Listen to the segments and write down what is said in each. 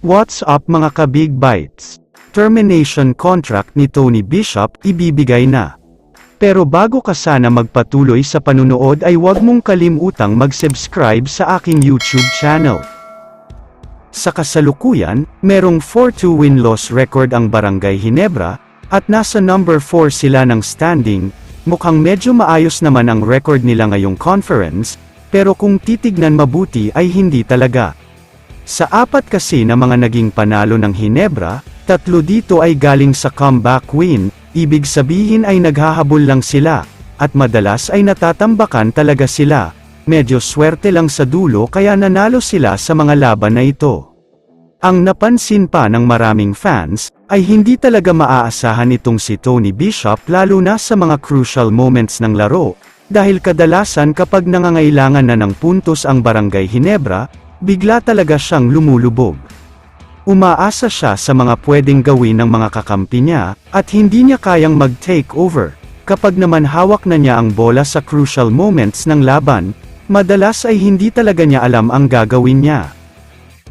What's up mga ka-Big Bites? Termination contract ni Tony Bishop ibibigay na. Pero bago ka sana magpatuloy sa panunood ay huwag mong kalimutang mag-subscribe sa aking YouTube channel. Sa kasalukuyan, merong 4-2 win-loss record ang Barangay Ginebra, at nasa number 4 sila ng standing. Mukhang medyo maayos naman ang record nila ngayong conference, pero kung titignan mabuti ay hindi talaga. Sa 4 kasi na mga naging panalo ng Ginebra, 3 dito ay galing sa comeback win, ibig sabihin ay naghahabol lang sila, at madalas ay natatambakan talaga sila. Medyo swerte lang sa dulo kaya nanalo sila sa mga laban na ito. Ang napansin pa ng maraming fans, ay hindi talaga maaasahan itong si Tony Bishop lalo na sa mga crucial moments ng laro, dahil kadalasan kapag nangangailangan na ng puntos ang Barangay Ginebra, bigla talaga siyang lumulubog. Umaasa siya sa mga pwedeng gawin ng mga kakampi niya, at hindi niya kayang mag-take over. Kapag naman hawak na niya ang bola sa crucial moments ng laban, madalas ay hindi talaga niya alam ang gagawin niya.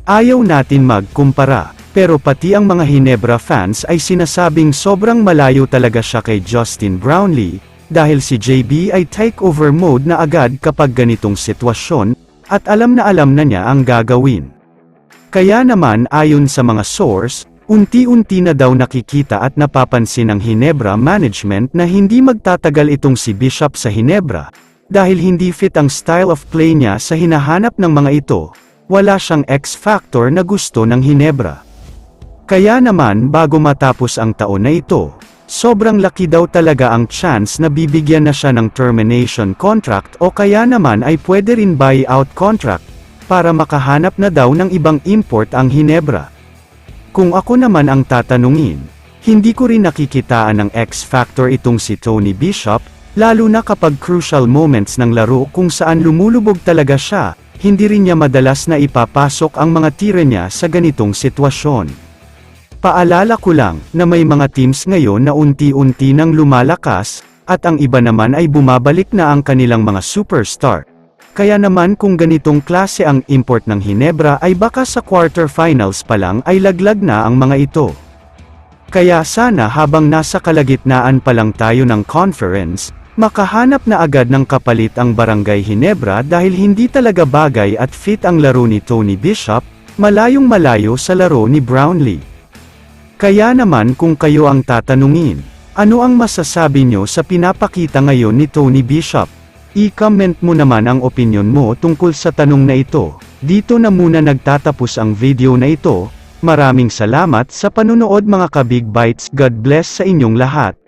Ayaw natin magkumpara, pero pati ang mga Ginebra fans ay sinasabing sobrang malayo talaga siya kay Justin Brownlee, dahil si JB ay takeover mode na agad kapag ganitong sitwasyon, at alam na niya ang gagawin. Kaya naman ayon sa mga source, unti-unti na daw nakikita at napapansin ng Ginebra management na hindi magtatagal itong si Bishop sa Ginebra, dahil hindi fit ang style of play niya sa hinahanap ng mga ito, wala siyang X-factor na gusto ng Ginebra. Kaya naman bago matapos ang taon na ito, sobrang laki daw talaga ang chance na bibigyan na siya ng termination contract o kaya naman ay pwede rin buyout contract, para makahanap na daw ng ibang import ang Ginebra. Kung ako naman ang tatanungin, hindi ko rin nakikitaan ng X-factor itong si Tony Bishop, lalo na kapag crucial moments ng laro kung saan lumulubog talaga siya, hindi rin niya madalas na ipapasok ang mga tira niya sa ganitong sitwasyon. Paalala ko lang, na may mga teams ngayon na unti-unti nang lumalakas, at ang iba naman ay bumabalik na ang kanilang mga superstar. Kaya naman kung ganitong klase ang import ng Ginebra ay baka sa quarterfinals pa lang ay laglag na ang mga ito. Kaya sana habang nasa kalagitnaan pa lang tayo ng conference, makahanap na agad ng kapalit ang Barangay Ginebra dahil hindi talaga bagay at fit ang laro ni Tony Bishop, malayong malayo sa laro ni Brownlee. Kaya naman kung kayo ang tatanungin, ano ang masasabi nyo sa pinapakita ngayon ni Tony Bishop? I-comment mo naman ang opinion mo tungkol sa tanong na ito. Dito na muna nagtatapos ang video na ito. Maraming salamat sa panunood mga ka-Big Bites. God bless sa inyong lahat.